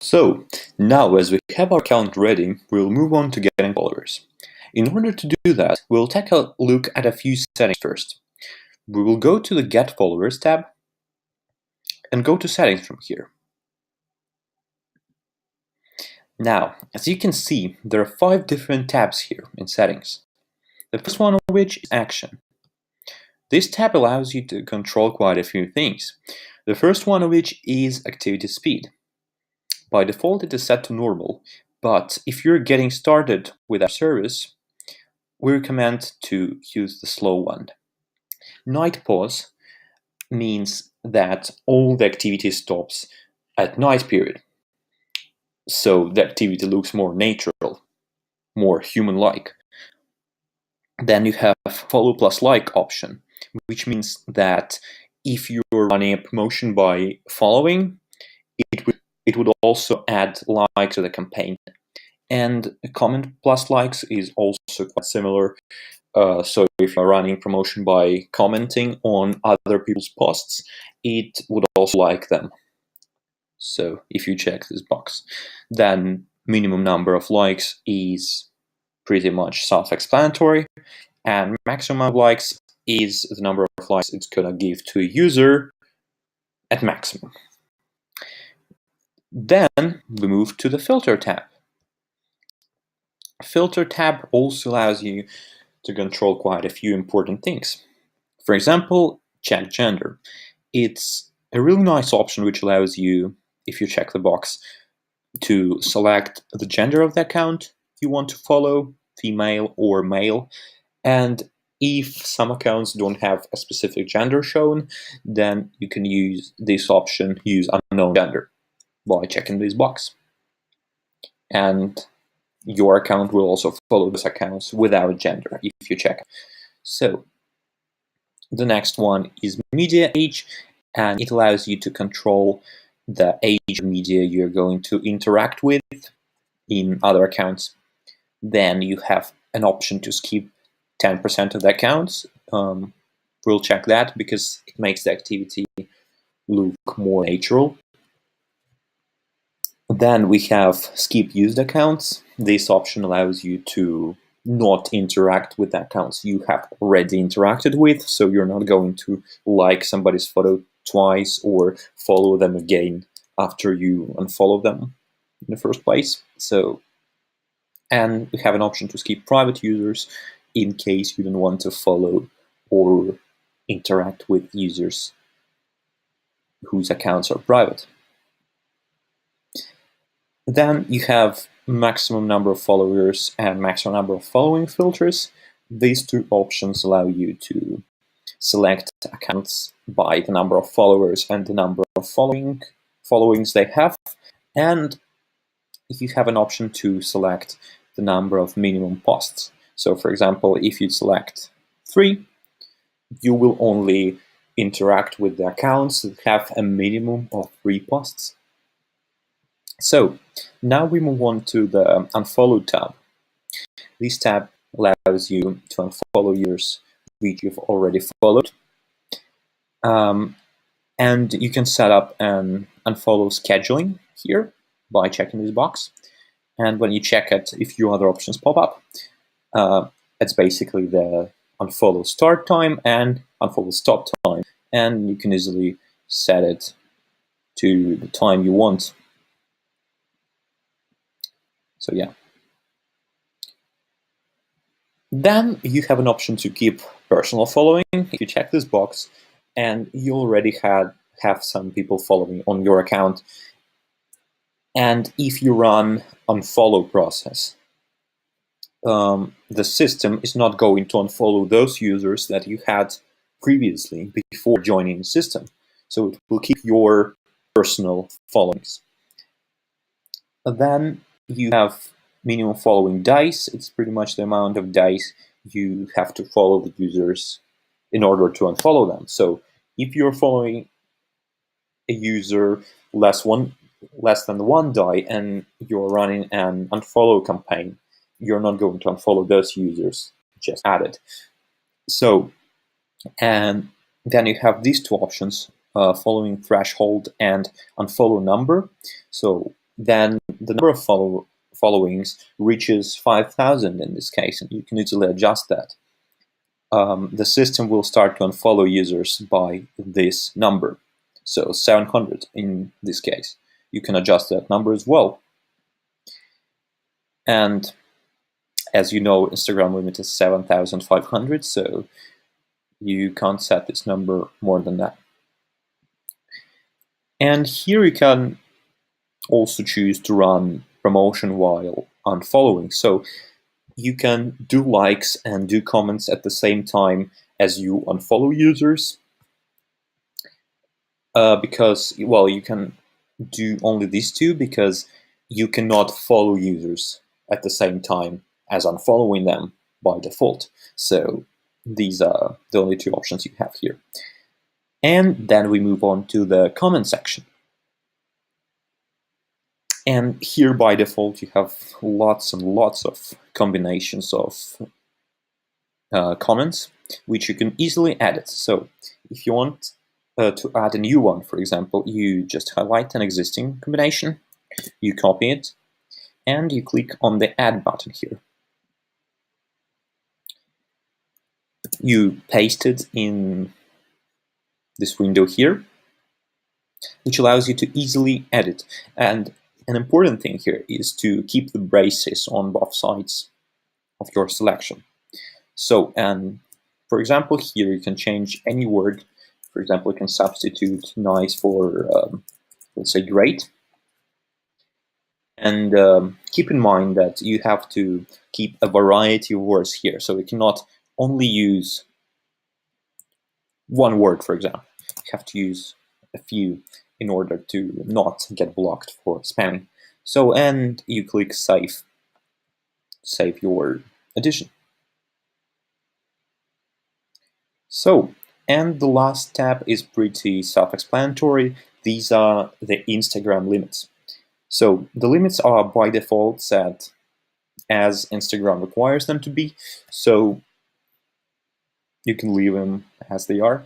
So now as we have our account ready, we'll move on to getting followers. In order to do that, we'll take a look at a few settings first. We will go to the Get Followers tab and go to Settings from here. Now, as you can see, there are 5 different tabs here in Settings. The first one of which is Action. This tab allows you to control quite a few things. The first one of which is Activity Speed. By default, it is set to normal, but if you're getting started with our service, we recommend to use the slow one. Night pause means that all the activity stops at night period. So the activity looks more natural, more human-like. Then you have follow plus like option, which means that if you're running a promotion by following, it would also add likes to the campaign. And comment plus likes is also quite similar. So if you're running promotion by commenting on other people's posts, it would also like them. So if you check this box, then minimum number of likes is pretty much self-explanatory, and maximum of likes is the number of likes it's gonna give to a user at maximum. Then we move to the Filter tab. Filter tab also allows you to control quite a few important things. For example, check gender. It's a really nice option which allows you, if you check the box, to select the gender of the account you want to follow, female or male, and if some accounts don't have a specific gender shown, then you can use this option, use unknown gender, by checking this box. And your account will also follow those accounts without gender if you check. So the next one is media age, and it allows you to control the age of media you're going to interact with in other accounts. Then you have an option to skip 10% of the accounts. We'll check that because it makes the activity look more natural. Then we have skip used accounts. This option allows you to not interact with the accounts you have already interacted with, so you're not going to like somebody's photo twice or follow them again after you unfollow them in the first place. And we have an option to skip private users in case you don't want to follow or interact with users whose accounts are private. Then you have maximum number of followers and maximum number of following filters. These two options allow you to select accounts by the number of followers and the number of followings they have. And you have an option to select the number of minimum posts. So for example, if you select 3, you will only interact with the accounts that have a minimum of 3 posts. So now we move on to the Unfollow tab. This tab allows you to unfollow users which you've already followed. And you can set up an unfollow scheduling here by checking this box. And when you check it, a few other options pop up. It's basically the unfollow start time and unfollow stop time. And you can easily set it to the time you want. So yeah. Then you have an option to keep personal following. If you check this box and you already have some people following on your account, and if you run unfollow process, the system is not going to unfollow those users that you had previously before joining the system. So it will keep your personal followings. Then you have minimum following dice. It's pretty much the amount of dice you have to follow the users in order to unfollow them. So if you're following a user less than 1 die and you're running an unfollow campaign, you're not going to unfollow those users just added. So, and then you have these two options, following threshold and unfollow number. So then the number of followings reaches 5,000 in this case, and you can easily adjust that. The system will start to unfollow users by this number. So 700 in this case. You can adjust that number as well. And as you know, Instagram limit is 7,500, so you can't set this number more than that. And here you can also choose to run promotion while unfollowing. So you can do likes and do comments at the same time as you unfollow users. Because, well, you can do only these two because you cannot follow users at the same time as unfollowing them by default. So these are the only two options you have here. And then we move on to the comment section. And here by default you have lots and lots of combinations of comments which you can easily edit. So if you want to add a new one, for example, you just highlight an existing combination, you copy it, and you click on the Add button here. You paste it in this window here, which allows you to easily edit. And an important thing here is to keep the braces on both sides of your selection. So, for example, here you can change any word. For example, you can substitute nice for, let's say, great. And keep in mind that you have to keep a variety of words here. So you cannot only use one word, for example. You have to use a few in order to not get blocked for spamming. So, and you click Save. Save your addition. So, and the last tab is pretty self-explanatory. These are the Instagram limits. So the limits are by default set as Instagram requires them to be, so you can leave them as they are.